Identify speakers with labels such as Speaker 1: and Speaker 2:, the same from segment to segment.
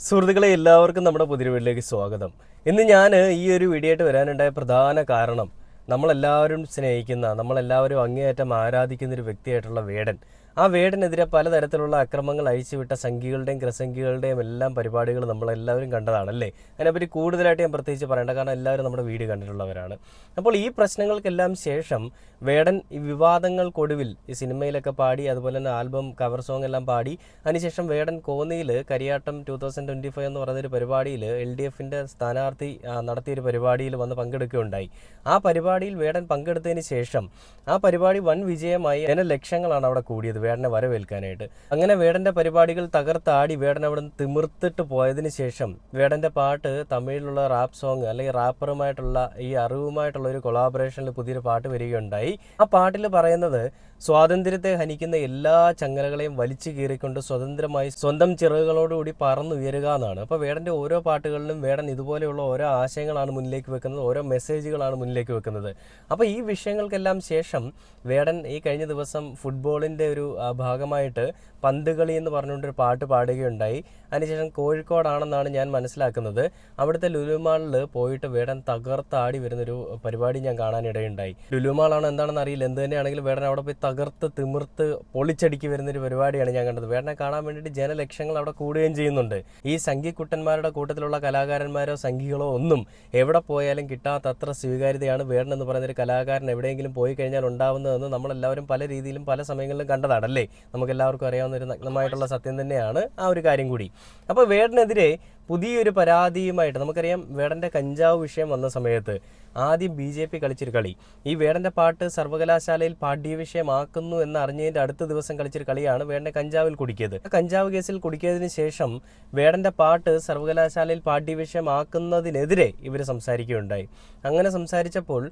Speaker 1: സുഹൃത്തുക്കളെ എല്ലാവർക്കും നമ്മുടെ പുതിയ വീട്ടിലേക്ക് സ്വാഗതം. ഇന്ന് ഞാൻ ഈ ഒരു വീഡിയോ ആയിട്ട് വരാനുണ്ടായ പ്രധാന കാരണം നമ്മളെല്ലാവരും സ്നേഹിക്കുന്ന, നമ്മളെല്ലാവരും അങ്ങേയറ്റം ആരാധിക്കുന്ന ഒരു വ്യക്തിയായിട്ടുള്ള വേടൻ. ആ വേടനെതിരെ പലതരത്തിലുള്ള അക്രമങ്ങൾ അഴിച്ചുവിട്ട സംഘികളുടെയും ഗ്രസംഘികളുടെയും എല്ലാം പരിപാടികൾ നമ്മളെല്ലാവരും കണ്ടതാണല്ലേ. അതിനെപ്പറ്റി കൂടുതലായിട്ട് ഞാൻ പ്രത്യേകിച്ച് പറയേണ്ട, കാരണം എല്ലാവരും നമ്മുടെ വീഡിയോ കണ്ടിട്ടുള്ളവരാണ്. അപ്പോൾ ഈ പ്രശ്നങ്ങൾക്കെല്ലാം ശേഷം വേടൻ ഈ വിവാദങ്ങൾക്കൊടുവിൽ ഈ സിനിമയിലൊക്കെ പാടി, അതുപോലെ തന്നെ ആൽബം കവർ സോങ് എല്ലാം പാടി, അതിനുശേഷം വേടൻ കോന്നിയിൽ കരിയാട്ടം 2025 എന്ന് പറയുന്നൊരു പരിപാടിയിൽ LDFന്റെ സ്ഥാനാർത്ഥി നടത്തിയൊരു പരിപാടിയിൽ വന്ന് പങ്കെടുക്കുകയുണ്ടായി. ആ പരിപാടിയിൽ വേടൻ പങ്കെടുത്തതിന് ശേഷം ആ പരിപാടി വൻ വിജയമായി. ലക്ഷങ്ങളാണ് അവിടെ കൂടിയത് വേടനെ വരവേൽക്കാനായിട്ട്. അങ്ങനെ വേടന്റെ പരിപാടികൾ തകർത്താടി വേടൻ അവിടെ നിന്ന് തിമിർത്തിട്ട് പോയതിനു ശേഷം വേടന്റെ പാട്ട് തമിഴിലുള്ള റാപ്പ് സോങ് അല്ലെങ്കിൽ റാപ്പറുമായിട്ടുള്ള ഈ അറിവുമായിട്ടുള്ള ഒരു കൊളാബറേഷനിൽ പുതിയൊരു പാട്ട് വരികയുണ്ടായി. ആ പാട്ടിൽ പറയുന്നത് സ്വാതന്ത്ര്യത്തെ ഹനിക്കുന്ന എല്ലാ ചങ്ങലകളെയും വലിച്ചു കീറിക്കൊണ്ട് സ്വതന്ത്രമായി സ്വന്തം ചിറകുകളോടുകൂടി പറന്നുയരുക എന്നാണ്. അപ്പോൾ വേടന്റെ ഓരോ പാട്ടുകളിലും വേടൻ ഇതുപോലെയുള്ള ഓരോ ആശയങ്ങളാണ് മുന്നിലേക്ക് വെക്കുന്നത്, ഓരോ മെസ്സേജുകളാണ് മുന്നിലേക്ക് വെക്കുന്നത്. അപ്പോൾ ഈ വിഷയങ്ങൾക്കെല്ലാം ശേഷം വേടൻ ഈ കഴിഞ്ഞ ദിവസം ഫുട്ബോളിൻ്റെ ഒരു ഭാഗമായിട്ട് പന്ത് കളി എന്ന് പറഞ്ഞുകൊണ്ടൊരു പാട്ട് പാടുകയുണ്ടായി. അതിനുശേഷം കോഴിക്കോടാണെന്നാണ് ഞാൻ മനസ്സിലാക്കുന്നത്. അവിടുത്തെ ലുലുമാളിൽ പോയിട്ട് വേടൻ തകർത്താടി വരുന്നൊരു പരിപാടി ഞാൻ കാണാനിടയുണ്ടായി. ലുലുമാളാണ് എന്താണെന്ന് അറിയില്ല, എന്ത് തന്നെയാണെങ്കിലും വേടൻ അവിടെ പോയി തകർത്ത് തിമിർത്ത് പൊളിച്ചടുക്കി വരുന്നൊരു പരിപാടിയാണ് ഞാൻ കണ്ടത്. വേടനെ കാണാൻ വേണ്ടിയിട്ട് ജനലക്ഷങ്ങൾ അവിടെ കൂടുകയും ചെയ്യുന്നുണ്ട്. ഈ സംഘിക്കുട്ടന്മാരുടെ കൂട്ടത്തിലുള്ള കലാകാരന്മാരോ സംഘികളോ ഒന്നും എവിടെ പോയാലും കിട്ടാത്തത്ര സ്വീകാര്യതയാണ് വേടൻ എന്ന് പറയുന്നൊരു കലാകാരൻ എവിടെയെങ്കിലും പോയി കഴിഞ്ഞാൽ ഉണ്ടാവുന്നതെന്ന് നമ്മളെല്ലാവരും പല രീതിയിലും പല സമയങ്ങളിലും കണ്ടതാണല്ലേ. നമുക്കെല്ലാവർക്കും അറിയാവുന്ന ഒരു നഗ്നമായിട്ടുള്ള സത്യം തന്നെയാണ് ആ ഒരു കാര്യം കൂടി. അപ്പോൾ വേടനെതിരെ പുതിയൊരു പരാതിയുമായിട്ട് നമുക്കറിയാം, വേടന്റെ കഞ്ചാവ് വിഷയം വന്ന സമയത്ത് ആദ്യം BJP കളിച്ചൊരു കളി, ഈ വേടന്റെ പാട്ട് സർവകലാശാലയിൽ പാഠ്യവിഷയമാക്കുന്നു എന്ന് അറിഞ്ഞതിൻ്റെ അടുത്ത ദിവസം കളിച്ചൊരു കളിയാണ് വേടനെ കഞ്ചാവിൽ കുടുക്കിയത്. കഞ്ചാവ് കേസിൽ കുടുക്കിയതിന് ശേഷം വേടന്റെ പാട്ട് സർവകലാശാലയിൽ പാഠ്യവിഷയമാക്കുന്നതിനെതിരെ ഇവർ സംസാരിക്കുകയുണ്ടായി. അങ്ങനെ സംസാരിച്ചപ്പോൾ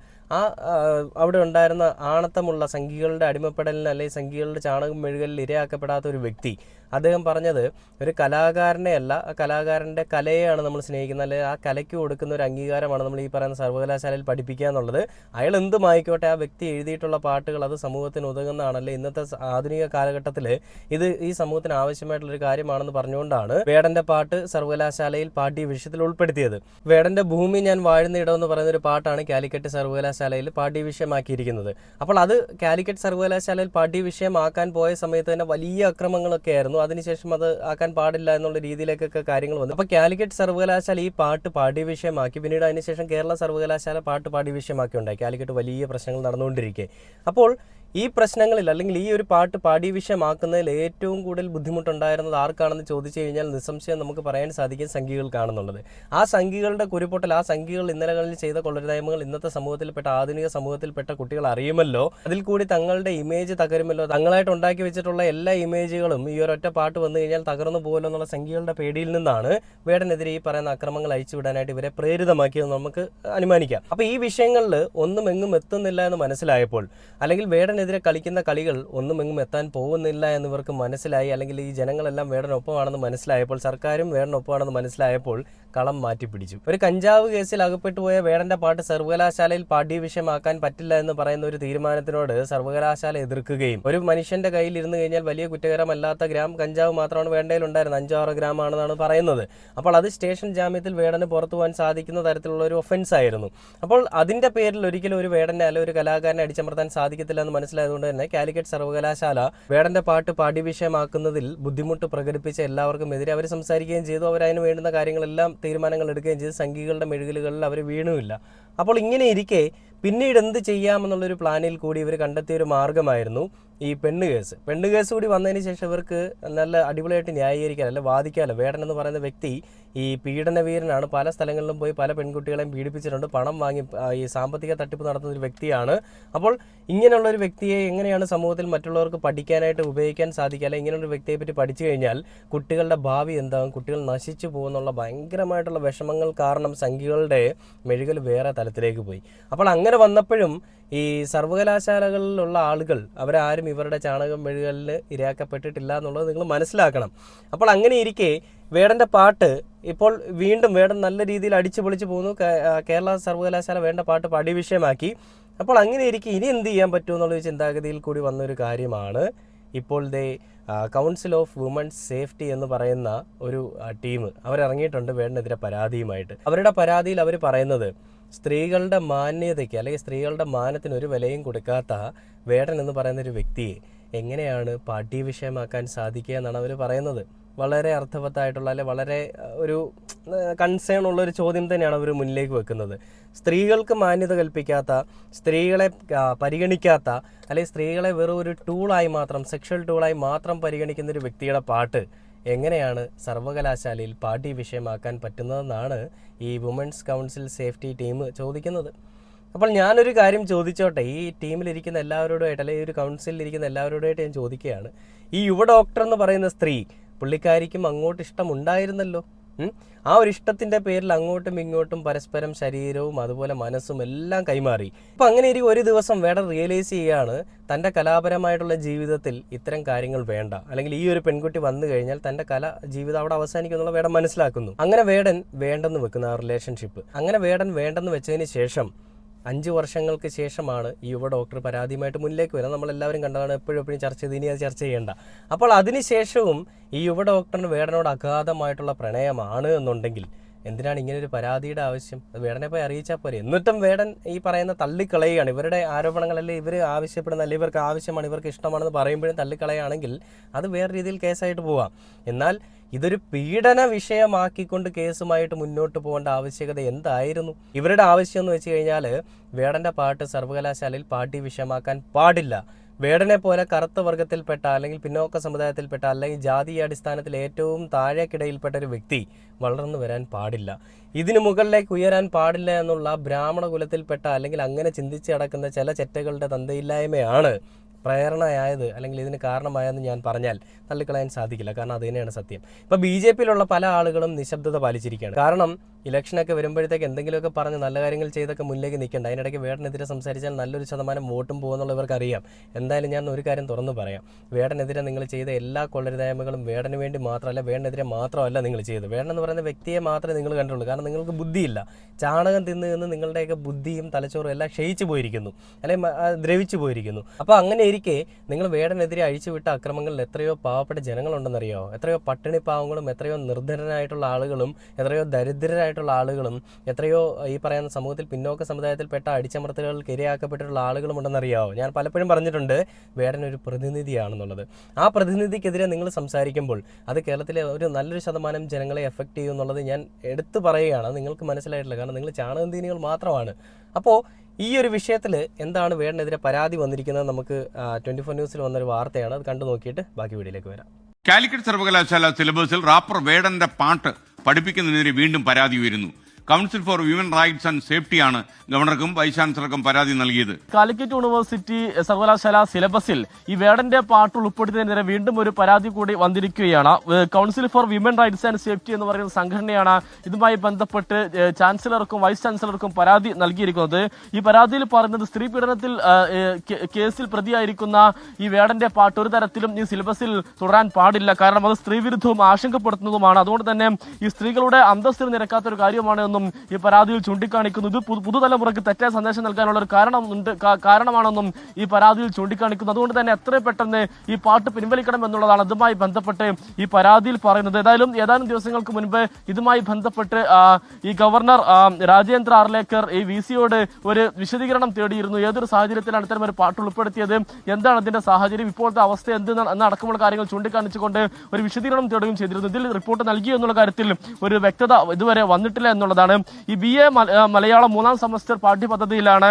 Speaker 1: അവിടെ ഉണ്ടായിരുന്ന ആണത്തമുള്ള സംഘികളുടെ അടിമപ്പെടലിന് അല്ലെങ്കിൽ സംഘികളുടെ ചാണകം മെഴുകലിൽ ഇരയാക്കപ്പെടാത്ത ഒരു വ്യക്തി, അദ്ദേഹം പറഞ്ഞത് ഒരു കലാകാരനെ അല്ല, ആ കലാകാരൻ്റെ കലയെയാണ് നമ്മൾ സ്നേഹിക്കുന്നത്, അല്ലെങ്കിൽ ആ കലയ്ക്ക് കൊടുക്കുന്ന ഒരു അംഗീകാരമാണ് നമ്മൾ ഈ പറയുന്ന സർവകലാശാലയിൽ പഠിപ്പിക്കുക എന്നുള്ളത്. അയാൾ എന്തുമായിക്കോട്ടെ, ആ വ്യക്തി എഴുതിയിട്ടുള്ള പാട്ടുകൾ അത് സമൂഹത്തിന് ഉതകുന്നതാണല്ലേ. ഇന്നത്തെ ആധുനിക കാലഘട്ടത്തിൽ ഇത് ഈ സമൂഹത്തിന് ആവശ്യമായിട്ടുള്ളൊരു കാര്യമാണെന്ന് പറഞ്ഞുകൊണ്ടാണ് വേടന്റെ പാട്ട് സർവകലാശാലയിൽ പാഠ്യ വിഷയത്തിൽ ഉൾപ്പെടുത്തിയത്. വേടന്റെ ഭൂമി ഞാൻ വാഴുന്ന ഇടം എന്ന് പറയുന്ന ഒരു പാട്ടാണ് കാലിക്കറ്റ് സർവകലാശാലയിൽ പാഠ്യവിഷയമാക്കിയിരിക്കുന്നത്. അപ്പോൾ അത് കാലിക്കറ്റ് സർവകലാശാലയിൽ പാഠ്യവിഷയമാക്കാൻ പോയ സമയത്ത് തന്നെ വലിയ അക്രമങ്ങളൊക്കെ ആയിരുന്നു. അതിനുശേഷം അത് ആക്കാൻ പാടില്ല എന്നുള്ള രീതിയിലേക്കൊക്കെ കാര്യങ്ങൾ വന്നു. അപ്പോൾ കാലിക്കറ്റ് സർവകലാശാല ഈ പാട്ട് പാഠ്യവിഷയമാക്കി. പിന്നീട് അതിനുശേഷം കേരള സർവകലാശാല പാട്ട് പാഠ്യവിഷയമാക്കി ഉണ്ടായി. കാലിക്കറ്റ് വലിയ പ്രശ്നങ്ങൾ നടന്നുകൊണ്ടിരിക്കെ. അപ്പോൾ ഈ പ്രശ്നങ്ങളിൽ അല്ലെങ്കിൽ ഈ ഒരു പാട്ട് പാഠ്യവിഷയമാക്കുന്നതിൽ ഏറ്റവും കൂടുതൽ ബുദ്ധിമുട്ടുണ്ടായിരുന്നത് ആർക്കാണെന്ന് ചോദിച്ചു കഴിഞ്ഞാൽ നിസ്സംശയം നമുക്ക് പറയാൻ സാധിക്കും സംഘികൾക്കാണെന്നുള്ളത്. ആ സംഘികളുടെ കുരുപ്പൊട്ടൽ, ആ സംഘികൾ ഇന്നലകളിൽ ചെയ്ത കൊള്ളരുതായ്മകൾ ഇന്നത്തെ സമൂഹത്തിൽപ്പെട്ട ആധുനിക സമൂഹത്തിൽപ്പെട്ട കുട്ടികൾ അറിയുമല്ലോ. അതിൽ കൂടി തങ്ങളുടെ ഇമേജ് തകരുമല്ലോ, തങ്ങളായിട്ട് ഉണ്ടാക്കി വെച്ചിട്ടുള്ള എല്ലാ ഇമേജുകളും ഈ ഒരൊറ്റ പാട്ട് വന്നു കഴിഞ്ഞാൽ തകർന്നു പോകുമല്ലോ എന്നുള്ള സംഘികളുടെ പേടിയിൽ നിന്നാണ് വേടനെതിരെ ഈ പറയുന്ന അക്രമങ്ങൾ അയച്ചുവിടാനായിട്ട് ഇവരെ പ്രേരിതമാക്കിയെന്ന് നമുക്ക് അനുമാനിക്കാം. അപ്പോൾ ഈ വിഷയങ്ങളിൽ ഒന്നും എങ്ങും എത്തുന്നില്ല എന്ന് മനസ്സിലായപ്പോൾ, അല്ലെങ്കിൽ വേടനെതിരെ കളിക്കുന്ന കളികൾ ഒന്നും എങ്ങും എത്താൻ പോകുന്നില്ല എന്നിവർക്ക് മനസ്സിലായി, അല്ലെങ്കിൽ ഈ ജനങ്ങളെല്ലാം വേടനൊപ്പമാണെന്ന് മനസ്സിലായപ്പോൾ, സർക്കാരും വേടനൊപ്പമാണെന്ന് മനസ്സിലായപ്പോൾ കളം മാറ്റിപ്പിടിച്ചു. ഒരു കഞ്ചാവ് കേസിൽ അകപ്പെട്ടു പോയ വേടന്റെ പാട്ട് സർവകലാശാലയിൽ പാഠ്യവിഷയമാക്കാൻ പറ്റില്ല എന്ന് പറയുന്ന ഒരു തീരുമാനത്തിനോട് സർവകലാശാല എതിർക്കുകയും, ഒരു മനുഷ്യന്റെ കയ്യിൽ ഇരുന്ന് കഴിഞ്ഞാൽ വലിയ കുറ്റകരമല്ലാത്ത ഗ്രാം കഞ്ചാവ് മാത്രമാണ് വേണ്ടയിലുണ്ടായിരുന്നത്, 5-6 ഗ്രാം ആണെന്നാണ് പറയുന്നത്. അപ്പോൾ അത് സ്റ്റേഷൻ ജാമ്യത്തിൽ വേടന് പുറത്തു പോകാൻ സാധിക്കുന്ന തരത്തിലുള്ള ഒരു ഒഫൻസ് ആയിരുന്നു. അപ്പോൾ അതിന്റെ പേരിൽ ഒരിക്കലും ഒരു വേടനെ അല്ലെങ്കിൽ ഒരു കലാകാരനെ അടിച്ചമർത്താൻ സാധിക്കത്തില്ല എന്ന് മനസ്സിലായതുകൊണ്ട് തന്നെ കാലിക്കറ്റ് സർവകലാശാല വേടന്റെ പാട്ട് പാഠ്യവിഷയമാക്കുന്നതിൽ ബുദ്ധിമുട്ട് പ്രകടിപ്പിച്ച എല്ലാവർക്കും എതിരെ അവർ സംസാരിക്കുകയും ചെയ്തു. അവരതിന് വേണ്ടുന്ന കാര്യങ്ങളെല്ലാം തീരുമാനങ്ങൾ എടുക്കുകയും ചെയ്തു. സംഘികളുടെ മെഴുകലുകളിൽ അവർ വീണുമില്ല. അപ്പോൾ ഇങ്ങനെ ഇരിക്കെ പിന്നീട് എന്ത് ചെയ്യാമെന്നുള്ളൊരു പ്ലാനിൽ കൂടി ഇവർ കണ്ടെത്തിയൊരു മാർഗമായിരുന്നു ഈ പെണ്ണ് കേസ് കൂടി വന്നതിന് ശേഷം ഇവർക്ക് നല്ല അടിപൊളിയായിട്ട് ന്യായീകരിക്കാൻ, അല്ല വാദിക്കാമല്ലോ. വേടൻ എന്ന് പറയുന്ന വ്യക്തി ഈ പീഡനവീരനാണ്, പല സ്ഥലങ്ങളിലും പോയി പല പെൺകുട്ടികളെയും പീഡിപ്പിച്ചിട്ടുണ്ട്, പണം വാങ്ങി ഈ സാമ്പത്തിക തട്ടിപ്പ് നടത്തുന്ന ഒരു വ്യക്തിയാണ്. അപ്പോൾ ഇങ്ങനെയുള്ള ഒരു വ്യക്തിയെ എങ്ങനെയാണ് സമൂഹത്തിൽ മറ്റുള്ളവർക്ക് പഠിക്കാനായിട്ട് ഉപയോഗിക്കാൻ സാധിക്കുക, അല്ലെങ്കിൽ ഇങ്ങനെയുള്ള വ്യക്തിയെ പറ്റി പഠിച്ചു കഴിഞ്ഞാൽ കുട്ടികളുടെ ഭാവി എന്താകും, കുട്ടികൾ നശിച്ചു പോകുന്നുള്ള ഭയങ്കരമായിട്ടുള്ള വിഷമങ്ങൾ കാരണം സംഘികളുടെ മെഴുകൽ വേറെ തലത്തിലേക്ക് പോയി. അപ്പോൾ അങ്ങനെ വന്നപ്പോഴും ഈ സർവകലാശാലകളിലുള്ള ആളുകൾ അവരാരും ഇവരുടെ ചാണകം മെഴുകലിൽ ഇരയാക്കപ്പെട്ടിട്ടില്ല എന്നുള്ളത് നിങ്ങൾ മനസ്സിലാക്കണം. അപ്പോൾ അങ്ങനെ ഇരിക്കെ വേടന്റെ പാട്ട് ഇപ്പോൾ വീണ്ടും വേടൻ നല്ല രീതിയിൽ അടിച്ചു പൊളിച്ചു പോകുന്നു. കേരള സർവകലാശാല വേണ്ട പാട്ട് പാഠ്യവിഷയമാക്കി. അപ്പോൾ അങ്ങനെ ഇരിക്കെ ഇനി എന്ത് ചെയ്യാൻ പറ്റുമെന്നുള്ള ചിന്താഗതിയിൽ കൂടി വന്നൊരു കാര്യമാണ് ഇപ്പോൾ കൗൺസിൽ ഓഫ് വുമൻസ് സേഫ്റ്റി എന്ന് പറയുന്ന ഒരു ടീം അവരിറങ്ങിയിട്ടുണ്ട് വേടനെതിരെ പരാതിയുമായിട്ട്. അവരുടെ പരാതിയിൽ അവർ പറയുന്നത് സ്ത്രീകളുടെ മാന്യതയ്ക്ക് അല്ലെങ്കിൽ സ്ത്രീകളുടെ മാനത്തിന് ഒരു വിലയും കൊടുക്കാത്ത വേടൻ എന്ന് പറയുന്ന ഒരു വ്യക്തിയെ എങ്ങനെയാണ് പാഠ്യ വിഷയമാക്കാൻ സാധിക്കുക എന്നാണ് അവർ പറയുന്നത്. വളരെ അർത്ഥവത്തായിട്ടുള്ള അല്ലെ വളരെ ഒരു കൺസേൺ ഉള്ള ഒരു ചോദ്യം തന്നെയാണ് അവർ മുന്നിലേക്ക് വെക്കുന്നത്. സ്ത്രീകൾക്ക് മാന്യത കൽപ്പിക്കാത്ത, സ്ത്രീകളെ പരിഗണിക്കാത്ത, അല്ലെങ്കിൽ സ്ത്രീകളെ വെറും ഒരു ടൂളായി മാത്രം, സെക്ഷൽ ടൂളായി മാത്രം പരിഗണിക്കുന്ന ഒരു വ്യക്തിയുടെ പാട്ട് എങ്ങനെയാണ് സർവകലാശാലയിൽ പാഠ്യ വിഷയമാക്കാൻ പറ്റുന്നതെന്നാണ് ഈ വുമൻസ് കൗൺസിൽ സേഫ്റ്റി ടീം ചോദിക്കുന്നത്. അപ്പോൾ ഞാനൊരു കാര്യം ചോദിച്ചോട്ടെ, ഈ ടീമിലിരിക്കുന്ന എല്ലാവരോടുമായിട്ട് അല്ലെങ്കിൽ ഒരു കൗൺസിലിരിക്കുന്ന എല്ലാവരോടായിട്ട് ഞാൻ ചോദിക്കുകയാണ്, ഈ യുവ ഡോക്ടർ എന്ന് പറയുന്ന സ്ത്രീ പുള്ളിക്കാരിക്കും അങ്ങോട്ട് ഇഷ്ടമുണ്ടായിരുന്നല്ലോ. ആ ഒരു ഇഷ്ടത്തിൻ്റെ പേരിൽ അങ്ങോട്ടും ഇങ്ങോട്ടും പരസ്പരം ശരീരവും അതുപോലെ മനസ്സും എല്ലാം കൈമാറി. അപ്പം അങ്ങനെ ഒരു ദിവസം വേടൻ റിയലൈസ് ചെയ്യുകയാണ് തൻ്റെ കലാപരമായിട്ടുള്ള ജീവിതത്തിൽ ഇത്തരം കാര്യങ്ങൾ വേണ്ട, അല്ലെങ്കിൽ ഈ ഒരു പെൺകുട്ടി വന്നു കഴിഞ്ഞാൽ തൻ്റെ ജീവിതം അവിടെ അവസാനിക്കുന്നുള്ള വേടൻ മനസ്സിലാക്കുന്നു. അങ്ങനെ വേടൻ വേണ്ടെന്ന് വെക്കുന്ന ആ റിലേഷൻഷിപ്പ്, അങ്ങനെ വേടൻ വേണ്ടെന്ന് വെച്ചതിന് ശേഷം 5 വർഷങ്ങൾക്ക് ശേഷമാണ് ഈ യുവ ഡോക്ടർ പരാതിയുമായിട്ട് മുന്നിലേക്ക് വരുന്നത്. നമ്മളെല്ലാവരും കണ്ടതാണ്, എപ്പോഴും ചർച്ച ചെയ്ത്, ഇനി അത് ചർച്ച ചെയ്യേണ്ട. അപ്പോൾ അതിനുശേഷവും ഈ യുവ ഡോക്ടറിന് വേടനോട് അഗാധമായിട്ടുള്ള പ്രണയമാണ് എന്നുണ്ടെങ്കിൽ എന്തിനാണ് ഇങ്ങനെ ഒരു പരാതിയുടെ ആവശ്യം? അത് വേടനെ പോയി അറിയിച്ചാൽ പോരെ. എന്നിട്ടും വേടൻ ഈ പറയുന്ന തള്ളിക്കളയുകയാണ്. ഇവരുടെ ആരോപണങ്ങളല്ലേ ഇവർ ആവശ്യപ്പെടുന്ന, അല്ലെങ്കിൽ ഇവർക്ക് ആവശ്യമാണ്, ഇവർക്ക് ഇഷ്ടമാണെന്ന് പറയുമ്പോഴും തള്ളിക്കളയുകയാണെങ്കിൽ അത് വേറെ രീതിയിൽ കേസായിട്ട് പോവാം. എന്നാൽ ഇതൊരു പീഡന വിഷയമാക്കിക്കൊണ്ട് കേസുമായിട്ട് മുന്നോട്ട് പോകേണ്ട ആവശ്യകത എന്തായിരുന്നു? ഇവരുടെ ആവശ്യം എന്ന് വെച്ച് കഴിഞ്ഞാൽ വേടൻ്റെ പാട്ട് സർവകലാശാലയിൽ പാഠ്യ വിഷയമാക്കാൻ പാടില്ല. വേടനെ പോലെ കറുത്ത വർഗത്തിൽപ്പെട്ട, അല്ലെങ്കിൽ പിന്നോക്ക സമുദായത്തിൽപ്പെട്ട, അല്ലെങ്കിൽ ജാതീയ അടിസ്ഥാനത്തിൽ ഏറ്റവും താഴേക്കിടയിൽപ്പെട്ട ഒരു വ്യക്തി വളർന്നു വരാൻ പാടില്ല, ഇതിനു മുകളിലേക്ക് ഉയരാൻ പാടില്ല എന്നുള്ള ബ്രാഹ്മണ കുലത്തിൽപ്പെട്ട, അല്ലെങ്കിൽ അങ്ങനെ ചിന്തിച്ച് നടക്കുന്ന ചില ചെറ്റകളുടെ തന്തയില്ലായ്മയാണ് പ്രേരണയായത്, അല്ലെങ്കിൽ ഇതിന് കാരണമായെന്ന് ഞാൻ പറഞ്ഞാൽ തള്ളിക്കളയാൻ സാധിക്കില്ല. കാരണം അത് തന്നെയാണ് സത്യം. ഇപ്പോൾ BJP-യിലുള്ള പല ആളുകളും നിശബ്ദത പാലിച്ചിരിക്കുകയാണ്. കാരണം ഇലക്ഷനൊക്കെ വരുമ്പോഴത്തേക്ക് എന്തെങ്കിലുമൊക്കെ പറഞ്ഞ് നല്ല കാര്യങ്ങൾ ചെയ്തൊക്കെ മുന്നിലേക്ക് നിൽക്കേണ്ട. അതിനിടയ്ക്ക് വേടനെതിരെ സംസാരിച്ചാൽ നല്ലൊരു ശതമാനം വോട്ടും പോകുന്നുള്ളവർക്ക് അറിയാം. എന്തായാലും ഞാൻ ഒരു കാര്യം തുറന്നു പറയാം, വേടനെതിരെ നിങ്ങൾ ചെയ്ത എല്ലാ കൊള്ളരുതായ്മകളും വേടന് വേണ്ടി മാത്രമല്ല, വേടനെതിരെ മാത്രമല്ല നിങ്ങൾ ചെയ്തത്. വേടൻ എന്ന് പറയുന്ന വ്യക്തിയെ മാത്രമേ നിങ്ങൾ കണ്ടുള്ളൂ. കാരണം നിങ്ങൾക്ക് ബുദ്ധിയില്ല. ചാണകം തിന്ന് നിങ്ങളുടെയൊക്കെ ബുദ്ധിയും തലച്ചോറും എല്ലാം ക്ഷയിച്ചു പോയിരിക്കുന്നു, അല്ലെങ്കിൽ ദ്രവിച്ചു പോയിരിക്കുന്നു. അപ്പോൾ അങ്ങനെ ഇരിക്കെ നിങ്ങൾ വേടനെതിരെ അഴിച്ചുവിട്ട അക്രമങ്ങളിൽ എത്രയോ പാവപ്പെട്ട ജനങ്ങളുണ്ടെന്നറിയോ? എത്രയോ പട്ടിണി പാവങ്ങളും, എത്രയോ നിർധനരായിട്ടുള്ള ആളുകളും, എത്രയോ ദരിദ്രരായിട്ടുള്ള ആളുകളും, എത്രയോ ഈ പറയുന്ന സമൂഹത്തിൽ പിന്നോക്ക സമുദായത്തിൽപ്പെട്ട അടിച്ചമർത്തലുകൾക്ക് ഇരയാക്കപ്പെട്ടിട്ടുള്ള ആളുകളും ഉണ്ടെന്നറിയാമോ? ഞാൻ പലപ്പോഴും പറഞ്ഞിട്ടുണ്ട് വേടൻ ഒരു പ്രതിനിധിയാണെന്നുള്ളത്. ആ പ്രതിനിധിക്കെതിരെ നിങ്ങൾ സംസാരിക്കുമ്പോൾ അത് കേരളത്തിലെ ഒരു നല്ലൊരു ശതമാനം ജനങ്ങളെ എഫക്റ്റ് ചെയ്യും എന്നുള്ളത് ഞാൻ എടുത്തു പറയുകയാണ്. നിങ്ങൾക്ക് മനസ്സിലായിട്ടില്ല, കാരണം നിങ്ങൾ ചാണകം തീനികൾ മാത്രമാണ്. അപ്പോൾ ഈ ഒരു വിഷയത്തിൽ എന്താണ് വേടനെതിരെ പരാതി വന്നിരിക്കുന്നത്? നമുക്ക് 24 ന്യൂസിൽ വന്നൊരു വാർത്തയാണ്, അത് കണ്ടു നോക്കിയിട്ട് ബാക്കി വീഡിയോയിലേക്ക് വരാം.
Speaker 2: കാലിക്കറ്റ് സർവകലാശാല സിലബസിൽ റാപ്പർ വേടന്റെ പാട്ട് പഠിപ്പിക്കുന്നതിനെതിരെ വീണ്ടും പരാതി ഉയരുന്നു. Council for women rights and സേഫ്റ്റിയാണ് ഗവർണർക്കും വൈസ് ചാൻസലർക്കും പരാതി നൽകിയത്.
Speaker 3: കാലിക്കറ്റ് യൂണിവേഴ്സിറ്റി സർവകലാശാല സിലബസിൽ ഈ വേടന്റെ പാട്ട് ഉൾപ്പെടുത്തിയതിനെതിരെ വീണ്ടും ഒരു പരാതി കൂടി വന്നിരിക്കുകയാണ്. Council for women rights and safety എന്ന് പറയുന്ന സംഘടനയാണ് ഇതുമായി ബന്ധപ്പെട്ട് ചാൻസലർക്കും വൈസ് ചാൻസലർക്കും പരാതി നൽകിയിരിക്കുന്നത്. ഈ പരാതിയിൽ പറയുന്നത് സ്ത്രീ പീഡനത്തിൽ കേസിൽ പ്രതിയായിരിക്കുന്ന ഈ വേടന്റെ പാട്ട് ഒരു തരത്തിലും ഈ സിലബസിൽ തുടരാൻ പാടില്ല. കാരണം അത് സ്ത്രീവിരുദ്ധവും ആശങ്കപ്പെടുത്തുന്നതുമാണ്. അതുകൊണ്ട് തന്നെ ഈ സ്ത്രീകളുടെ അന്തസ്സിന് നിരക്കാത്ത ഒരു കാര്യമാണ് എന്നും ഈ പരാതിയിൽ ചൂണ്ടിക്കാണിക്കുന്നു. ഇത് പുതുതലമുറയ്ക്ക് തെറ്റായ സന്ദേശം നൽകാനുള്ള ഒരു കാരണമാണെന്നും ഈ പരാതിയിൽ ചൂണ്ടിക്കാണിക്കുന്നു. അതുകൊണ്ട് തന്നെ എത്രയും പെട്ടെന്ന് ഈ പാട്ട് പിൻവലിക്കണം എന്നുള്ളതാണ് ഇതുമായി ബന്ധപ്പെട്ട് ഈ പരാതിയിൽ പറയുന്നത്. ഏതാനും ദിവസങ്ങൾക്ക് മുൻപ് ഇതുമായി ബന്ധപ്പെട്ട് ഈ ഗവർണർ രാജേന്ദ്ര ആർലേക്കർ ഈ VC-യോട് ഒരു വിശദീകരണം തേടിയിരുന്നു. ഏതൊരു സാഹചര്യത്തിലാണ് ഇത്തരം ഒരു പാട്ട് ഉൾപ്പെടുത്തിയത്, എന്താണ് അതിന്റെ സാഹചര്യം, ഇപ്പോഴത്തെ അവസ്ഥ എന്നടക്കമുള്ള കാര്യങ്ങൾ ചൂണ്ടിക്കാണിച്ചുകൊണ്ട് ഒരു വിശദീകരണം തേടുകയും ചെയ്തിരുന്നു. ഇതിൽ റിപ്പോർട്ട് നൽകി എന്നുള്ള കാര്യത്തിൽ ഒരു വ്യക്തത ഇതുവരെ വന്നിട്ടില്ല എന്നുള്ളതാണ്. ഈ BA മലയാളം 3ാം സെമസ്റ്റർ പാഠ്യപദ്ധതിയിലാണ്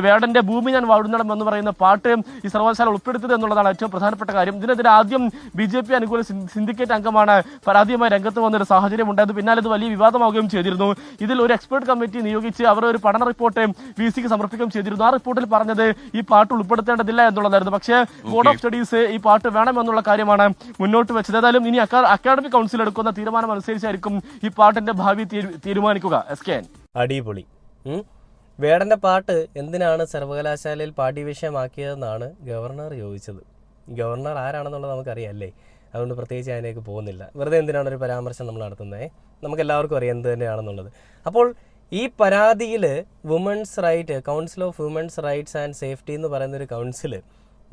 Speaker 3: വേടന്റെ ഭൂമി ഞാൻ വാഴുന്നിടം എന്ന് പറയുന്ന പാട്ട് ഈ സർവകലാശാല ഉൾപ്പെടുത്തിയത് എന്നുള്ളതാണ് ഏറ്റവും പ്രധാനപ്പെട്ട കാര്യം. ഇതിനെതിരെ ആദ്യം BJP അനുകൂല സിൻഡിക്കേറ്റ് അംഗമാണ് പരാതിയുമായി രംഗത്ത് വന്നൊരു സാഹചര്യം ഉണ്ടായത്. പിന്നാലെ ഇത് വലിയ വിവാദമാവുകയും ചെയ്തിരുന്നു. ഇതിൽ ഒരു എക്സ്പെർട്ട് കമ്മിറ്റി നിയോഗിച്ച് അവർ ഒരു പഠന റിപ്പോർട്ട് VC-ക്ക് സമർപ്പിക്കുകയും ചെയ്തിരുന്നു. ആ റിപ്പോർട്ടിൽ പറഞ്ഞത് ഈ പാട്ട് ഉൾപ്പെടുത്തേണ്ടതില്ല എന്നുള്ളതായിരുന്നു. പക്ഷേ ബോർഡ് ഓഫ് സ്റ്റഡീസ് ഈ പാട്ട് വേണമെന്നുള്ള കാര്യമാണ് മുന്നോട്ട് വെച്ചത്. ഏതായാലും ഇനി അക്കാഡമിക് കൗൺസിൽ എടുക്കുന്ന തീരുമാനം അനുസരിച്ചായിരിക്കും ഈ പാട്ടിന്റെ ഭാവി തീരുമാനിക്കുക.
Speaker 1: അടിപൊളി. വേടന്റെ പാട്ട് എന്തിനാണ് സർവകലാശാലയിൽ പാഠ്യവിഷയമാക്കിയതെന്നാണ് ഗവർണർ ചോദിച്ചത്. ഗവർണർ ആരാണെന്നുള്ളത് നമുക്കറിയാം അല്ലേ? അതുകൊണ്ട് പ്രത്യേകിച്ച് അതിലേക്ക് പോകുന്നില്ല. വെറുതെ എന്തിനാണ് ഒരു പരാമർശം നമ്മൾ നടത്തുന്നത്? നമുക്ക് എല്ലാവർക്കും അറിയാം എന്ത് തന്നെയാണെന്നുള്ളത്. അപ്പോൾ ഈ പരാതിയിൽ council of women's rights and safety എന്ന് പറയുന്നൊരു കൗൺസിൽ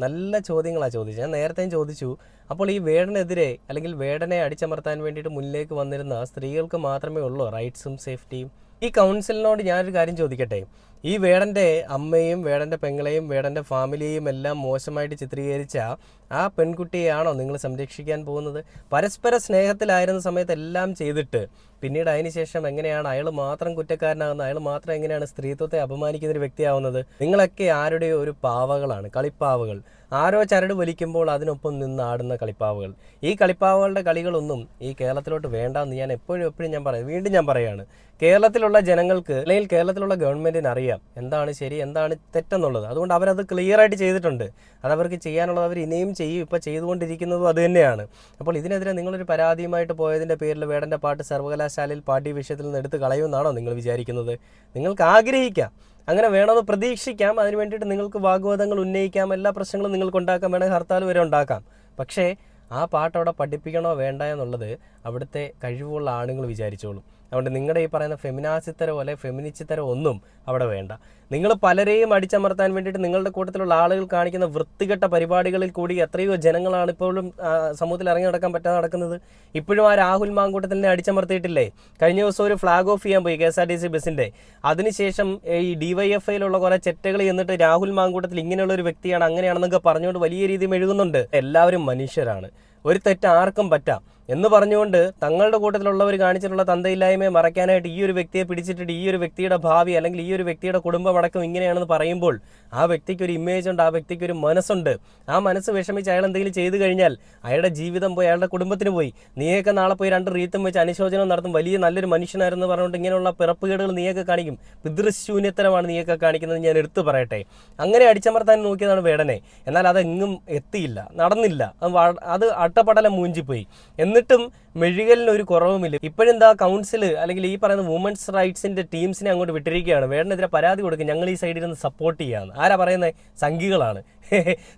Speaker 1: നല്ല ചോദ്യങ്ങളാണ് ചോദിച്ചത്. ഞാൻ നേരത്തെയും ചോദിച്ചു. അപ്പോൾ ഈ വേടനെതിരെ അല്ലെങ്കിൽ വേടനെ അടിച്ചമർത്താൻ വേണ്ടിയിട്ട് മുന്നിലേക്ക് വന്നിരുന്ന സ്ത്രീകൾക്ക് മാത്രമേ ഉള്ളൂ റൈറ്റ്സും സേഫ്റ്റിയും? ഈ കൗൺസിലിനോട് ഞാനൊരു കാര്യം ചോദിക്കട്ടെ. ഈ വേടൻ്റെ അമ്മയും വേടൻ്റെ പെങ്ങളെയും വേടൻ്റെ ഫാമിലിയെയും എല്ലാം മോശമായിട്ട് ചിത്രീകരിച്ച ആ പെൺകുട്ടിയെയാണോ നിങ്ങൾ സംരക്ഷിക്കാൻ പോകുന്നത്? പരസ്പര സ്നേഹത്തിലായിരുന്ന സമയത്ത് എല്ലാം ചെയ്തിട്ട് പിന്നീട് അതിനുശേഷം എങ്ങനെയാണ് അയാൾ മാത്രം കുറ്റക്കാരനാകുന്നത്? അയാൾ മാത്രം എങ്ങനെയാണ് സ്ത്രീത്വത്തെ അപമാനിക്കുന്ന ഒരു വ്യക്തിയാവുന്നത്? നിങ്ങളൊക്കെ ആരുടെയോ ഒരു പാവകളാണ്, കളിപ്പാവകൾ. ആരോ ചരട് വലിക്കുമ്പോൾ അതിനൊപ്പം നിന്ന് ആടുന്ന കളിപ്പാവകൾ. ഈ കളിപ്പാവകളുടെ കളികളൊന്നും ഈ കേരളത്തിലോട്ട് വേണ്ടെന്ന് ഞാൻ എപ്പോഴും ഞാൻ പറയും. വീണ്ടും ഞാൻ പറയുകയാണ്, കേരളത്തിലുള്ള ജനങ്ങൾക്ക് അല്ലെങ്കിൽ കേരളത്തിലുള്ള ഗവൺമെൻറ്റിന് അറിയാം എന്താണ് ശരി എന്താണ് തെറ്റെന്നുള്ളത്. അതുകൊണ്ട് അവരത് ക്ലിയറായിട്ട് ചെയ്തിട്ടുണ്ട്. അതവർക്ക് ചെയ്യാനുള്ളത് അവർ ഇനിയും ചെയ്യും. ഇപ്പോൾ ചെയ്തുകൊണ്ടിരിക്കുന്നതും അത് തന്നെയാണ്. അപ്പോൾ ഇതിനെതിരെ നിങ്ങളൊരു പരാതിയുമായിട്ട് പോയതിൻ്റെ പേരിൽ വേടൻ്റെ പാട്ട് സർവകലാശാലയിൽ പാഠ്യ വിഷയത്തിൽ നിന്ന് എടുത്ത് കളയുമെന്നാണോ നിങ്ങൾ വിചാരിക്കുന്നത്? നിങ്ങൾക്ക് ആഗ്രഹിക്കാം, അങ്ങനെ വേണമെന്ന് പ്രതീക്ഷിക്കാം. അതിന് വേണ്ടിയിട്ട് നിങ്ങൾക്ക് വാഗ്വാദങ്ങൾ ഉന്നയിക്കാം, എല്ലാ പ്രശ്നങ്ങളും നിങ്ങൾക്ക് ഉണ്ടാക്കാം, വേണമെങ്കിൽ ഹർത്താൽ വരെ ഉണ്ടാക്കാം. പക്ഷേ ആ പാട്ട് അവിടെ പഠിപ്പിക്കണോ വേണ്ട എന്നുള്ളത് അവിടുത്തെ കഴിവുള്ള ആണുങ്ങൾ വിചാരിച്ചോളും. അതുകൊണ്ട് നിങ്ങളുടെ ഈ പറയുന്ന ഫെമിനാസിത്തരോ അല്ലെ ഫെമിനിച്ചിത്തരോ ഒന്നും അവിടെ വേണ്ട. നിങ്ങൾ പലരെയും അടിച്ചമർത്താൻ വേണ്ടിയിട്ട് നിങ്ങളുടെ കൂട്ടത്തിലുള്ള ആളുകൾ കാണിക്കുന്ന വൃത്തികെട്ട പരിപാടികളിൽ കൂടി എത്രയോ ജനങ്ങളാണ് ഇപ്പോഴും സമൂഹത്തിൽ ഇറങ്ങി നടക്കാൻ പറ്റാതെ നടക്കുന്നത്. ഇപ്പോഴും ആ രാഹുൽ മാങ്കൂട്ടത്തിനെ അടിച്ചമർത്തിയിട്ടില്ലേ? കഴിഞ്ഞ ദിവസം ഒരു ഫ്ലാഗ് ഓഫ് ചെയ്യാൻ പോയി KSRTC ബസ്സിൻ്റെ. അതിനുശേഷം ഈ DYFIയിലുള്ള കുറേ ചെറ്റകൾ എന്നിട്ട് രാഹുൽ മാങ്കൂട്ടത്തിൽ ഇങ്ങനെയുള്ള ഒരു വ്യക്തിയാണ് അങ്ങനെയാണെന്നൊക്കെ പറഞ്ഞുകൊണ്ട് വലിയ രീതിയിൽ എഴുതുന്നുണ്ട്. എല്ലാവരും മനുഷ്യരാണ്, ഒരു തെറ്റ് ആർക്കും പറ്റാം എന്ന് പറഞ്ഞുകൊണ്ട് തങ്ങളുടെ കൂട്ടത്തിലുള്ളവർ കാണിച്ചിട്ടുള്ള തന്തയില്ലായ്മയെ മറയ്ക്കാനായിട്ട് ഈ ഒരു വ്യക്തിയെ പിടിച്ചിട്ടിട്ട് ഈ ഒരു വ്യക്തിയുടെ ഭാവി അല്ലെങ്കിൽ ഈ ഒരു വ്യക്തിയുടെ കുടുംബമടക്കം ഇങ്ങനെയാണെന്ന് പറയുമ്പോൾ ആ വ്യക്തിക്ക് ഒരു ഇമേജ് ഉണ്ട്, ആ വ്യക്തിക്ക് ഒരു മനസ്സുണ്ട്. ആ മനസ്സ് വിഷമിച്ച് അയാൾ എന്തെങ്കിലും ചെയ്തു കഴിഞ്ഞാൽ അയാളുടെ ജീവിതം പോയി, അയാളുടെ കുടുംബത്തിന് പോയി. നീയൊക്കെ നാളെ പോയി 2 റീത്തും വെച്ച് അനുശോചനം നടത്തും, വലിയ നല്ലൊരു മനുഷ്യനായിരുന്നു പറഞ്ഞുകൊണ്ട് ഇങ്ങനെയുള്ള പിറപ്പുകേടുകൾ നീയൊക്കെ കാണിക്കും. പിതൃശൂന്യത്തരമാണ് നീയൊക്കെ കാണിക്കുന്നത് ഞാൻ എടുത്തു പറയട്ടെ. അങ്ങനെ അടിച്ചമർത്താൻ നോക്കിയതാണ് വേടനെ. എന്നാൽ അതെങ്ങും എത്തിയില്ല, നടന്നില്ല. അത് അട്ടപ്പടലം മൂഞ്ചിപ്പോയി. എന്നിട്ടും മെഴുകലിന് ഒരു കുറവുമില്ല. ഇപ്പോഴെന്താ കൗൺസിൽ അല്ലെങ്കിൽ ഈ പറയുന്ന വുമൻസ് റൈറ്റ്സിന്റെ ടീംസിനെ അങ്ങോട്ട് വിട്ടിരിക്കുകയാണ്. വേടനെതിരെ പരാതി കൊടുക്കും, ഞങ്ങൾ ഈ സൈഡിൽ നിന്ന് സപ്പോർട്ട് ചെയ്യാമെന്ന്. ആരാ പറയുന്നത്? സംഘികളാണ്.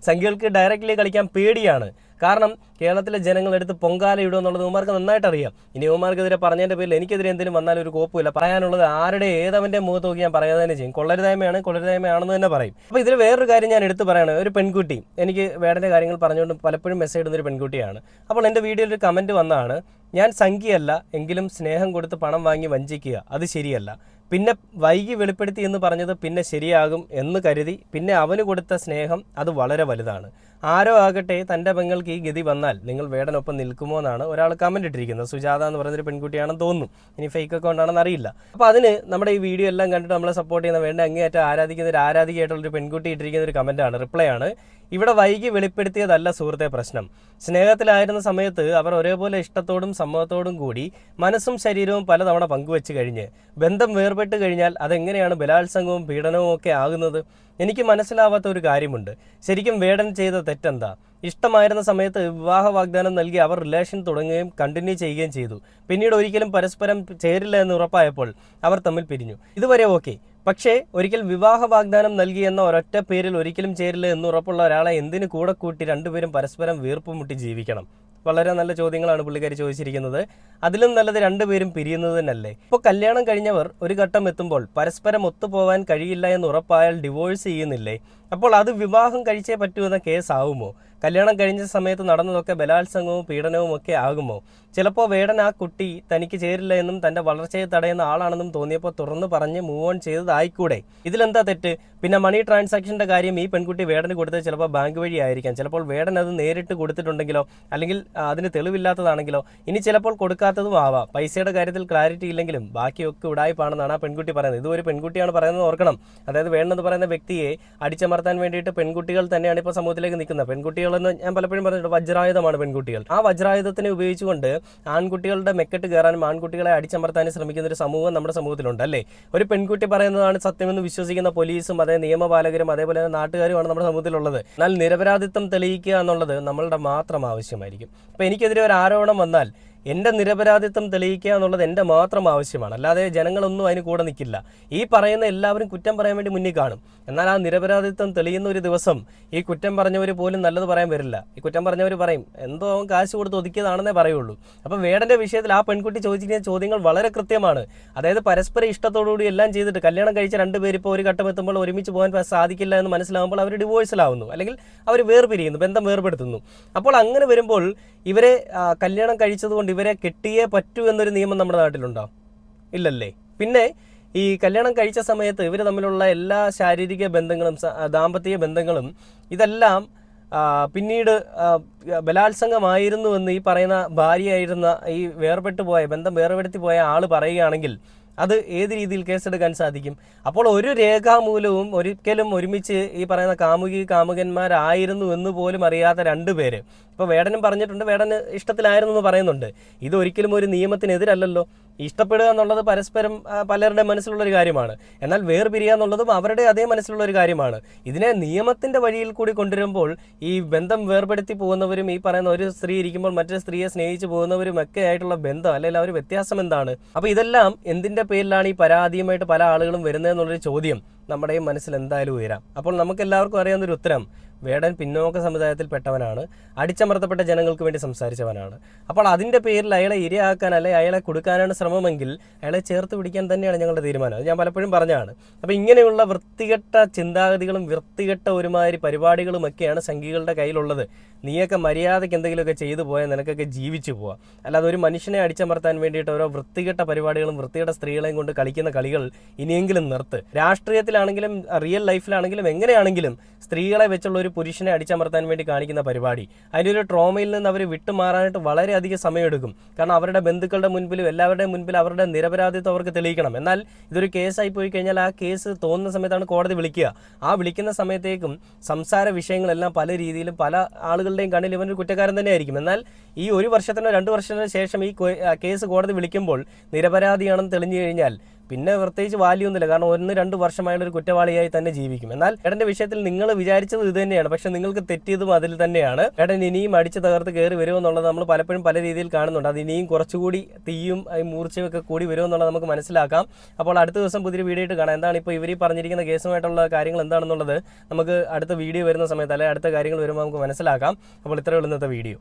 Speaker 1: സംഘികൾക്ക് ഡയറക്റ്റ്ലി കളിക്കാൻ പേടിയാണ്. കാരണം കേരളത്തിലെ ജനങ്ങളെടുത്ത് പൊങ്കാല ഇടുക എന്നുള്ളത് ഇവന്മാർക്ക് നന്നായിട്ട് അറിയാം. ഇനി ഇവന്മാർക്കെതിരെ പറഞ്ഞതിൻ്റെ പേരിൽ എനിക്കെതിരെ എന്തെങ്കിലും വന്നാലും ഒരു കോപ്പുമില്ല. പറയാനുള്ളത് ആരുടെ ഏതവൻ്റെ മുഖത്ത് നോക്കി ഞാൻ പറയാതെ തന്നെ ചെയ്യും. കൊള്ളരുതായ്മയാണെന്ന് തന്നെ പറയും. അപ്പോൾ ഇതിൽ വേറൊരു കാര്യം ഞാൻ എടുത്ത് പറയണം. ഒരു പെൺകുട്ടി എനിക്ക് വേടൻ്റെ കാര്യങ്ങൾ പറഞ്ഞുകൊണ്ട് പലപ്പോഴും മെസ്സേജ് ഇടുന്നൊരു പെൺകുട്ടിയാണ്. അപ്പോൾ എൻ്റെ വീഡിയോയിൽ ഒരു കമൻറ്റ് വന്നതാണ്, ഞാൻ സംഖ്യയല്ല എങ്കിലും സ്നേഹം കൊടുത്ത് പണം വാങ്ങി വഞ്ചിക്കുക അത് ശരിയല്ല. പിന്നെ വൈകി വെളിപ്പെടുത്തി എന്ന് പറഞ്ഞത് പിന്നെ ശരിയാകും എന്ന് കരുതി പിന്നെ അവന് കൊടുത്ത സ്നേഹം അത് വളരെ വലുതാണ്. ആരോ ആകട്ടെ തൻ്റെ പെങ്ങൾക്ക് ഈ ഗതി വന്നാൽ നിങ്ങൾ വേടനൊപ്പം നിൽക്കുമോ എന്നാണ് ഒരാൾ കമൻറ്റ് ഇട്ടിരിക്കുന്നത്. സുജാത എന്ന് പറയുന്നൊരു പെൺകുട്ടിയാണെന്ന് തോന്നുന്നു, ഇനി ഫേക്ക് അക്കൗണ്ടാണെന്ന് അറിയില്ല. അപ്പോൾ അതിന് നമ്മുടെ ഈ വീഡിയോ എല്ലാം കണ്ടിട്ട് നമ്മളെ സപ്പോർട്ട് ചെയ്യുന്ന വേണ്ട അങ്ങേയറ്റം ആരാധിക്കുന്ന ഒരു ആരാധികയായിട്ടുള്ളൊരു പെൺകുട്ടി ഇട്ടിരിക്കുന്ന ഒരു കമൻറ്റാണ്, റിപ്ലൈ ആണ്. ഇവിടെ വൈകി വെളിപ്പെടുത്തിയതല്ല സുഹൃത്തെ പ്രശ്നം. സ്നേഹത്തിലായിരുന്ന സമയത്ത് അവർ ഒരേപോലെ ഇഷ്ടത്തോടും സമ്മതത്തോടും കൂടി മനസ്സും ശരീരവും പലതവണ പങ്കുവെച്ച് കഴിഞ്ഞ് ബന്ധം വേർപെട്ട് കഴിഞ്ഞാൽ അതെങ്ങനെയാണ് ബലാത്സംഗവും പീഡനവും ഒക്കെ ആകുന്നത്? എനിക്ക് മനസ്സിലാവാത്ത ഒരു കാര്യമുണ്ട്. ശരിക്കും വേടൻ ചെയ്ത തെറ്റെന്താ? ഇഷ്ടമായിരുന്ന സമയത്ത് വിവാഹ വാഗ്ദാനം നൽകി അവർ റിലേഷൻ തുടങ്ങുകയും കണ്ടിന്യൂ ചെയ്യുകയും ചെയ്തു. പിന്നീട് ഒരിക്കലും പരസ്പരം ചേരില്ല എന്ന് ഉറപ്പായപ്പോൾ അവർ തമ്മിൽ പിരിഞ്ഞു. ഇതുവരെ ഓക്കെ. പക്ഷേ ഒരിക്കൽ വിവാഹ വാഗ്ദാനം നൽകിയെന്ന ഒരൊറ്റ പേരിൽ ഒരിക്കലും ചേരില്ല എന്നുറപ്പുള്ള ഒരാളെ എന്തിനു കൂടെ കൂട്ടി രണ്ടുപേരും പരസ്പരം വീർപ്പുമുട്ടി ജീവിക്കണം? വളരെ നല്ല ചോദ്യങ്ങളാണ് പുള്ളിക്കാരി ചോദിച്ചിരിക്കുന്നത്. അതിലും നല്ലത് രണ്ടുപേരും പിരിയുന്നത് തന്നെയല്ലേ? ഇപ്പോൾ കല്യാണം കഴിഞ്ഞവർ ഒരു ഘട്ടം എത്തുമ്പോൾ പരസ്പരം ഒത്തുപോകാൻ കഴിയില്ല എന്ന് ഉറപ്പായാൽ ഡിവോഴ്സ് ചെയ്യുന്നില്ലേ? അപ്പോൾ അത് വിവാഹം കഴിച്ചേ പറ്റൂ എന്ന കേസാവുമോ? കല്യാണം കഴിഞ്ഞ സമയത്ത് നടന്നതൊക്കെ ബലാത്സംഗവും പീഡനവും ഒക്കെ ആകുമോ? ചിലപ്പോൾ വേടൻ ആ കുട്ടി തനിക്ക് ചേരില്ല എന്നും തൻ്റെ വളർച്ചയെ തടയുന്ന ആളാണെന്നും തോന്നിയപ്പോൾ തുറന്നു പറഞ്ഞ് മൂവ് ഓൺ ചെയ്തതായിക്കൂടെ? ഇതിലെന്താ തെറ്റ്? പിന്നെ മണി ട്രാൻസാക്ഷൻ്റെ കാര്യം ഈ പെൺകുട്ടി വേടന് കൊടുത്തത് ചിലപ്പോൾ ബാങ്ക് വഴി ആയിരിക്കാം. ചിലപ്പോൾ വേടൻ അത് നേരിട്ട് കൊടുത്തിട്ടുണ്ടെങ്കിലോ അല്ലെങ്കിൽ അതിന് തെളിവില്ലാത്തതാണെങ്കിലോ ഇനി ചിലപ്പോൾ കൊടുക്കാത്തതും ആവാം. പൈസയുടെ കാര്യത്തിൽ ക്ലാരിറ്റി ഇല്ലെങ്കിലും ബാക്കിയൊക്കെ ഉടായ്പാണെന്നാണ് ആ പെൺകുട്ടി പറയുന്നത്. ഇതൊരു പെൺകുട്ടിയാണ് പറയുന്നത് ഓർക്കണം. അതായത് വേണമെന്ന് പറയുന്ന വ്യക്തിയെ അടിച്ചമർത്താൻ വേണ്ടിയിട്ട് പെൺകുട്ടികൾ തന്നെയാണ് ഇപ്പോൾ സമൂഹത്തിലേക്ക് നിൽക്കുന്നത്. പെൺകുട്ടികളെന്ന് ഞാൻ പലപ്പോഴും പറഞ്ഞിട്ടുണ്ട്, വജ്രായുധമാണ് പെൺകുട്ടികൾ. ആ വജ്രായുധത്തിനെ ഉപയോഗിച്ചുകൊണ്ട് ആൺകുട്ടികളുടെ മെക്കെട്ട് കയറാനും ആൺകുട്ടികളെ അടിച്ചമർത്താനും ശ്രമിക്കുന്ന ഒരു സമൂഹം നമ്മുടെ സമൂഹത്തിലുണ്ട് അല്ലേ? ഒരു പെൺകുട്ടി പറയുന്നതാണ് സത്യമെന്ന് വിശ്വസിക്കുന്ന പോലീസും അതേ നിയമപാലകരും അതേപോലെ തന്നെ നാട്ടുകാരുമാണ് നമ്മുടെ സമൂഹത്തിലുള്ളത്. എന്നാൽ നിരപരാധിത്വം തെളിയിക്കുക എന്നുള്ളത് നമ്മളുടെ മാത്രം ആവശ്യമായിരിക്കും. അപ്പോൾ എനിക്കെതിരെ ഒരു ആരോപണം വന്നാൽ എൻ്റെ നിരപരാധിത്വം തെളിയിക്കുക എന്നുള്ളത് എൻ്റെ മാത്രം ആവശ്യമാണ്. അല്ലാതെ ജനങ്ങളൊന്നും അതിന് കൂടെ നിൽക്കില്ല. ഈ പറയുന്ന എല്ലാവരും കുറ്റം പറയാൻ വേണ്ടി മുന്നിൽ കാണും. എന്നാൽ ആ നിരപരാധിത്വം തെളിയുന്ന ഒരു ദിവസം ഈ കുറ്റം പറഞ്ഞവർ പോലും നല്ലത് പറയാൻ വരില്ല. ഈ കുറ്റം പറഞ്ഞവർ പറയും എന്തോ അവൻ കാശ് കൊടുത്ത് ഒതുക്കിയതാണെന്നേ പറയുള്ളൂ. അപ്പം വേടൻ്റെ വിഷയത്തിൽ ആ പെൺകുട്ടി ചോദിച്ചിരിക്കുന്ന ചോദ്യങ്ങൾ വളരെ കൃത്യമാണ്. അതായത് പരസ്പര ഇഷ്ടത്തോടുകൂടി എല്ലാം ചെയ്തിട്ട് കല്യാണം കഴിച്ച രണ്ടുപേർ ഇപ്പോൾ ഒരു ഘട്ടം എത്തുമ്പോൾ ഒരുമിച്ച് പോകാൻ സാധിക്കില്ല എന്ന് മനസ്സിലാകുമ്പോൾ അവർ ഡിവോഴ്സിലാവുന്നു, അല്ലെങ്കിൽ അവർ വേർപിരിയുന്നു, ബന്ധം വേർപെടുത്തുന്നു. അപ്പോൾ അങ്ങനെ വരുമ്പോൾ ഇവരെ കല്യാണം കഴിച്ചതുകൊണ്ട് ഇവരെ കെട്ടിയേ പറ്റൂ എന്നൊരു നിയമം നമ്മുടെ നാട്ടിലുണ്ടോ? ഇല്ലല്ലേ. പിന്നെ ഈ കല്യാണം കഴിച്ച സമയത്ത് ഇവർ തമ്മിലുള്ള എല്ലാ ശാരീരിക ബന്ധങ്ങളും ദാമ്പത്യ ബന്ധങ്ങളും ഇതെല്ലാം പിന്നീട് ബലാത്സംഗമായിരുന്നുവെന്ന് ഈ പറയുന്ന ഭാര്യയായിരുന്ന ഈ ബന്ധം വേർപെടുത്തി പോയ ആൾ പറയുകയാണെങ്കിൽ അത് ഏത് രീതിയിൽ കേസെടുക്കാൻ സാധിക്കും? അപ്പോൾ ഒരു രേഖാമൂലവും ഒരിക്കലും ഒരുമിച്ച് ഈ പറയുന്ന കാമുകന്മാരായിരുന്നു എന്ന് പോലും അറിയാത്ത രണ്ടുപേര്. ഇപ്പോൾ വേടനും പറഞ്ഞിട്ടുണ്ട്, വേടന് ഇഷ്ടത്തിലായിരുന്നു എന്ന് പറയുന്നുണ്ട്. ഇതൊരിക്കലും ഒരു നിയമത്തിനെതിരല്ലല്ലോ. ഇഷ്ടപ്പെടുക എന്നുള്ളത് പരസ്പരം പലരുടെ മനസ്സിലുള്ളൊരു കാര്യമാണ്. എന്നാൽ വേർപിരിയുക എന്നുള്ളതും അവരുടെ അതേ മനസ്സിലുള്ള ഒരു കാര്യമാണ്. ഇതിനെ നിയമത്തിൻ്റെ വഴിയിൽ കൂടി കൊണ്ടുവരുമ്പോൾ ഈ ബന്ധം വേർപെടുത്തി പോകുന്നവരും ഈ പറയുന്ന ഒരു സ്ത്രീ ഇരിക്കുമ്പോൾ മറ്റൊരു സ്ത്രീയെ സ്നേഹിച്ച് പോകുന്നവരും ഒക്കെ ആയിട്ടുള്ള ബന്ധം അല്ലെങ്കിൽ ആ ഒരു വ്യത്യാസം എന്താണ്? അപ്പോൾ ഇതെല്ലാം എന്തിൻ്റെ പേരിലാണ് ഈ പരാതിയുമായിട്ട് പല ആളുകളും വരുന്നതെന്നുള്ളൊരു ചോദ്യം നമ്മുടെ മനസ്സിൽ എന്തായാലും ഉയരാം. അപ്പോൾ നമുക്ക് എല്ലാവർക്കും അറിയാവുന്നൊരു ഉത്തരം, വേടൻ പിന്നോക്ക സമുദായത്തിൽപ്പെട്ടവനാണ്, അടിച്ചമർത്തപ്പെട്ട ജനങ്ങൾക്ക് വേണ്ടി സംസാരിച്ചവനാണ്. അപ്പോൾ അതിൻ്റെ പേരിൽ അയാളെ ഇരയാക്കാൻ അല്ലെങ്കിൽ അയാളെ കൊടുക്കാനാണ് ശ്രമമെങ്കിൽ അയാളെ ചേർത്ത് പിടിക്കാൻ തന്നെയാണ് ഞങ്ങളുടെ തീരുമാനം. അത് ഞാൻ പലപ്പോഴും പറഞ്ഞതാണ്. അപ്പോൾ ഇങ്ങനെയുള്ള വൃത്തികെട്ട ചിന്താഗതികളും വൃത്തികെട്ട ഒരുമാതിരി പരിപാടികളുമൊക്കെയാണ് സംഘികളുടെ കയ്യിലുള്ളത്. നീയൊക്കെ മര്യാദയ്ക്ക് എന്തെങ്കിലുമൊക്കെ ചെയ്തു പോയാൽ നിനക്കൊക്കെ ജീവിച്ചു പോവാം. അല്ലാതെ ഒരു മനുഷ്യനെ അടിച്ചമർത്താൻ വേണ്ടിയിട്ട് ഓരോ വൃത്തികെട്ട പരിപാടികളും വൃത്തികെട്ട സ്ത്രീകളെയും കൊണ്ട് കളിക്കുന്ന കളികൾ ഇനിയെങ്കിലും നിർത്ത്. രാഷ്ട്രീയത്തിലാണെങ്കിലും റിയൽ ലൈഫിലാണെങ്കിലും എങ്ങനെയാണെങ്കിലും സ്ത്രീകളെ വെച്ചുള്ള ഒരു പുരുഷനെ അടിച്ചമർത്താൻ വേണ്ടി കാണിക്കുന്ന പരിപാടി, അതിൻ്റെ ഒരു ട്രോമയിൽ നിന്ന് അവർ വിട്ടുമാറാനായിട്ട് വളരെയധികം സമയമെടുക്കും. കാരണം അവരുടെ ബന്ധുക്കളുടെ മുൻപിലും എല്ലാവരുടെയും മുൻപിൽ അവരുടെ നിരപരാധിത്വം അവർക്ക് തെളിയിക്കണം. എന്നാൽ ഇതൊരു കേസായി പോയി കഴിഞ്ഞാൽ ആ കേസ് തോന്നുന്ന സമയത്താണ് കോടതി വിളിക്കുക. ആ വിളിക്കുന്ന സമയത്തേക്കും സംസാര വിഷയങ്ങളെല്ലാം പല രീതിയിലും പല ആളുകളുടെയും കണ്ണിൽ ഇവനൊരു കുറ്റക്കാരൻ തന്നെയായിരിക്കും. എന്നാൽ ഈ 1 വർഷത്തിനോ 2 വർഷത്തിനോ ശേഷം ഈ കേസ് കോടതി വിളിക്കുമ്പോൾ നിരപരാധിയാണെന്ന് തെളിഞ്ഞു കഴിഞ്ഞാൽ പിന്നെ പ്രത്യേകിച്ച് വാല്യൂ ഒന്നുമില്ല. കാരണം 1-2 വർഷമായുള്ള ഒരു കുറ്റവാളിയായി തന്നെ ജീവിക്കും. എന്നാൽ ഏടൻ്റെ വിഷയത്തിൽ നിങ്ങൾ വിചാരിച്ചത് ഇത് തന്നെയാണ്, പക്ഷെ നിങ്ങൾക്ക് തെറ്റിയതും അതിൽ തന്നെയാണ്. ഏടൻ ഇനിയും അടിച്ചു തകർത്ത് കയറി വരുമെന്നുള്ളത് നമ്മൾ പലപ്പോഴും പല രീതിയിൽ കാണുന്നുണ്ട്. അത് ഇനിയും കുറച്ചുകൂടി തീയും മൂർച്ചയും ഒക്കെ കൂടി വരുമെന്നുള്ളത് നമുക്ക് മനസ്സിലാക്കാം. അപ്പോൾ അടുത്ത ദിവസം പുതിയൊരു വീഡിയോ ആയിട്ട് കാണാം. എന്താണ് ഇപ്പോൾ ഇവർ പറഞ്ഞിരിക്കുന്ന കേസുമായിട്ടുള്ള കാര്യങ്ങൾ എന്താണെന്നുള്ളത് നമുക്ക് അടുത്ത വീഡിയോ വരുന്ന സമയത്ത് അല്ലെങ്കിൽ അടുത്ത കാര്യങ്ങൾ വരുമ്പോൾ നമുക്ക് മനസ്സിലാക്കാം. അപ്പോൾ ഇത്രയേ ഉള്ളൂ ഇന്നത്തെ വീഡിയോ.